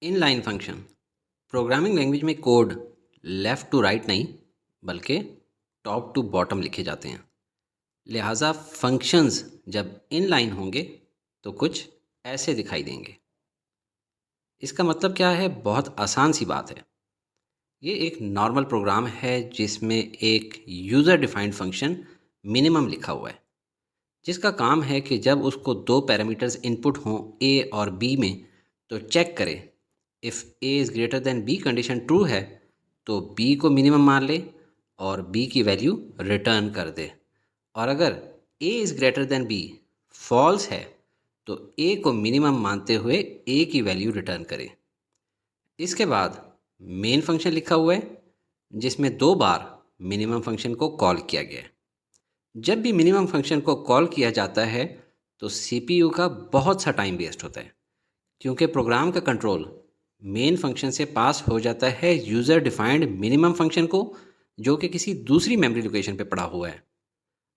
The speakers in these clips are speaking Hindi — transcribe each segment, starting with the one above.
इनलाइन फंक्शन प्रोग्रामिंग लैंग्वेज में कोड लेफ़्ट टू राइट नहीं बल्कि टॉप टू बॉटम लिखे जाते हैं। लिहाजा फंक्शंस जब इनलाइन होंगे तो कुछ ऐसे दिखाई देंगे। इसका मतलब क्या है? बहुत आसान सी बात है। ये एक नॉर्मल प्रोग्राम है जिसमें एक यूज़र डिफाइंड फंक्शन मिनिमम लिखा हुआ है, जिसका काम है कि जब उसको दो पैरामीटर्स इनपुट हों ए और बी में, तो चेक करे if A is greater than B condition true है तो बी को मिनिमम मान ले और बी की वैल्यू रिटर्न कर दे, और अगर A is greater than B false है तो ए को मिनिमम मानते हुए ए की वैल्यू रिटर्न करे। इसके बाद मेन फंक्शन लिखा हुआ है जिसमें दो बार मिनिमम फंक्शन को कॉल किया गया है। जब भी मिनिमम फंक्शन को कॉल किया जाता है तो सीपीयू का बहुत सा टाइम वेस्ट होता है, क्योंकि प्रोग्राम का कंट्रोल मेन फंक्शन से पास हो जाता है यूज़र डिफाइंड मिनिमम फंक्शन को, जो कि किसी दूसरी मेमोरी लोकेशन पे पड़ा हुआ है।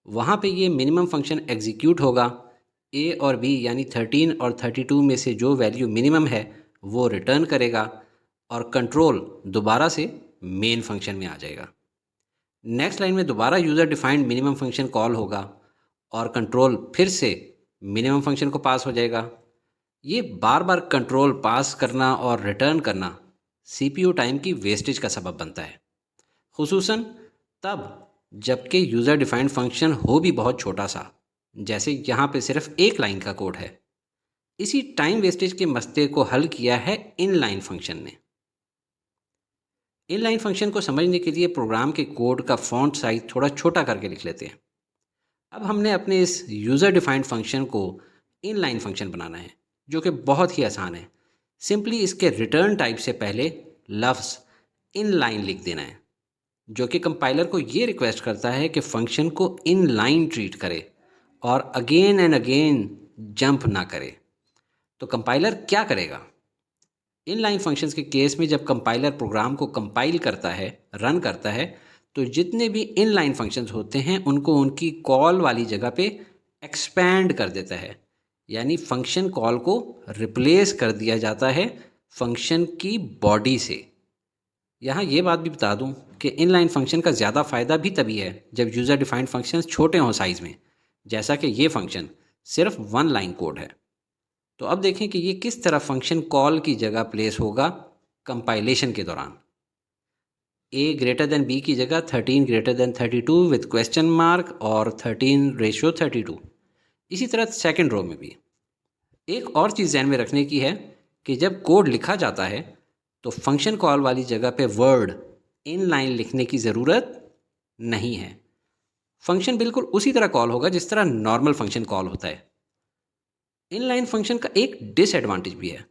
वहाँ पे ये मिनिमम फंक्शन एग्जीक्यूट होगा, ए और बी यानी 13 और 32 में से जो वैल्यू मिनिमम है वो रिटर्न करेगा और कंट्रोल दोबारा से मेन फंक्शन में आ जाएगा। नेक्स्ट लाइन में दोबारा user defined minimum function call होगा और कंट्रोल फिर से मिनिमम फंक्शन को पास हो जाएगा। ये बार बार कंट्रोल पास करना और रिटर्न करना सीपीयू टाइम की वेस्टेज का सबब बनता है, खुसूसन तब जबकि यूज़र डिफाइंड फंक्शन हो भी बहुत छोटा सा, जैसे यहाँ पे सिर्फ एक लाइन का कोड है। इसी टाइम वेस्टेज के मसले को हल किया है इनलाइन फंक्शन ने। इनलाइन फंक्शन को समझने के लिए प्रोग्राम के कोड का फॉन्ट साइज थोड़ा छोटा करके लिख लेते हैं। अब हमने अपने इस यूज़र डिफाइंड फंक्शन को इनलाइन फंक्शन बनाना है, जो कि बहुत ही आसान है। सिंपली इसके रिटर्न टाइप से पहले लफ्ज़ इनलाइन लिख देना है, जो कि कंपाइलर को ये रिक्वेस्ट करता है कि फंक्शन को इनलाइन ट्रीट करे और अगेन एंड अगेन जंप ना करे। तो कंपाइलर क्या करेगा? इनलाइन फंक्शंस के केस में जब कंपाइलर प्रोग्राम को कंपाइल करता है, रन करता है, तो जितने भी इनलाइन फंक्शंस होते हैं उनको उनकी कॉल वाली जगह पे एक्सपैंड कर देता है, यानी फंक्शन कॉल को रिप्लेस कर दिया जाता है फंक्शन की बॉडी से। यहाँ ये बात भी बता दूँ कि इनलाइन फंक्शन का ज़्यादा फ़ायदा भी तभी है जब यूज़र डिफाइंड फंक्शंस छोटे हों साइज़ में, जैसा कि ये फंक्शन सिर्फ वन लाइन कोड है। तो अब देखें कि ये किस तरह फंक्शन कॉल की जगह प्लेस होगा कंपाइलेशन के दौरान। ए ग्रेटर देन बी की जगह 13 greater than 32 with question mark और 13:32। इसी तरह सेकंड रो में भी एक और चीज़ ध्यान में रखने की है कि जब कोड लिखा जाता है तो फंक्शन कॉल वाली जगह पे वर्ड इन लाइन लिखने की ज़रूरत नहीं है। फंक्शन बिल्कुल उसी तरह कॉल होगा जिस तरह नॉर्मल फंक्शन कॉल होता है। इनलाइन फंक्शन का एक डिसएडवांटेज भी है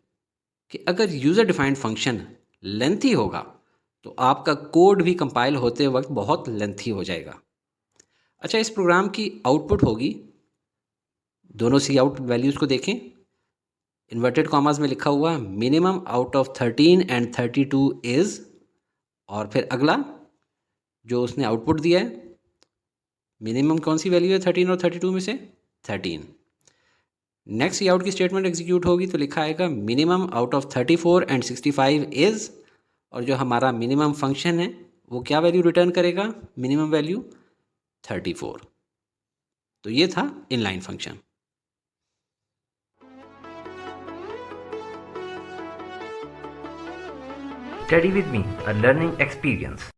कि अगर यूज़र डिफाइंड फंक्शन लेंथी होगा तो आपका कोड भी कंपाइल होते वक्त बहुत लेंथी हो जाएगा। अच्छा, इस प्रोग्राम की आउटपुट होगी, दोनों सी आउट वैल्यूज़ को देखें। इन्वर्टेड कॉमास में लिखा हुआ minimum out of 13 and 32 is, और फिर अगला जो उसने आउटपुट दिया है, मिनिमम कौन सी वैल्यू है 13 और 32 में से? 13। नेक्स्ट सी आउट की स्टेटमेंट एग्जीक्यूट होगी तो लिखा आएगा minimum out of 34 and 65 is, और जो हमारा मिनिमम फंक्शन है वो क्या वैल्यू रिटर्न करेगा? Minimum value 34। तो ये था inline function. Study with me, a learning experience.